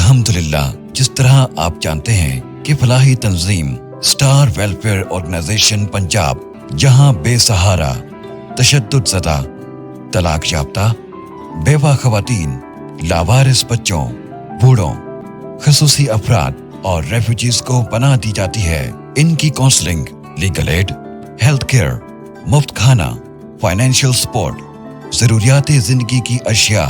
अल्हम्दुलिल्लाह, जिस तरह आप जानते हैं कि फलाही तंजीम स्टार वेलफेयर ऑर्गेनाइजेशन पंजाब, जहां बेसहारा, तशद्दुद ज़दा, तलाक याफ्ता, बेवा खवातीन, लावारिस बच्चों, बूढ़ों, खसूसी अफराद और रेफ्यूजीज को पनाह दी जाती है। इनकी counselling, legal aid, health care, मुफ्त खाना, फाइनेंशियल सपोर्ट, ज़रूरियात ज़िंदगी की अशिया,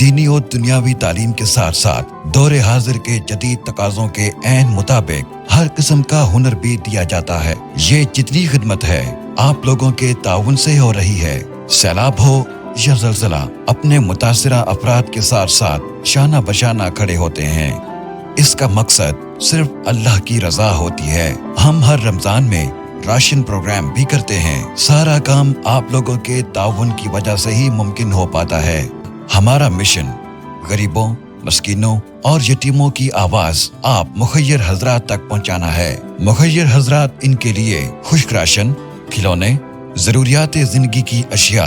दीनी और दुनियावी तालीम के साथ साथ दौरे हाजिर के जदीद तकाज़ों के ऐन मुताबिक हर किस्म का हुनर भी दिया जाता है। ये जितनी खिदमत है आप लोगों के ताउन से हो रही है। सैलाब हो या ज़लज़ला, अपने मुतासिरा अफराद के साथ साथ शाना बशाना खड़े होते हैं। इसका मकसद सिर्फ अल्लाह की रजा होती है। हम हर रमजान में राशन प्रोग्राम भी करते हैं। सारा काम आप लोगों के ताउन की वजह से ही मुमकिन हो पाता है। हमारा मिशन गरीबों, मस्कीनों और यतीमों की आवाज आप मुखय्यर हजरात तक पहुंचाना है। मुखय्यर हजरात इनके लिए खुश्क राशन, खिलौने, जरूरियात जिंदगी की अशिया,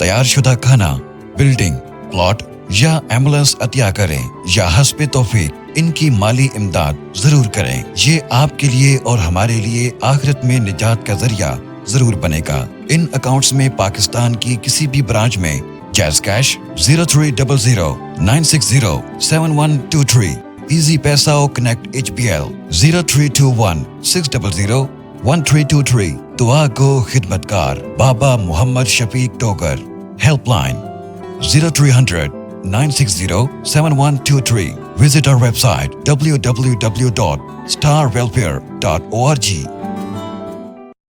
तैयार शुदा खाना, बिल्डिंग, प्लॉट या एम्बुलेंस अतिया करें या हस्बे तौफीक इनकी माली इमदाद जरूर करें। ये आपके लिए और हमारे लिए आखिरत में निजात का जरिया जरूर बनेगा। इन अकाउंट्स में पाकिस्तान की किसी भी ब्रांच में जैज़ कैश 0300 960 7123, इजी पैसा और कनेक्ट HBL 0321 600 1323। दुआ गो खिदमतकार बाबा Mohammad Shafiq टोगर। Helpline 0300 960 7123। Visit our website www.starwelfare.org.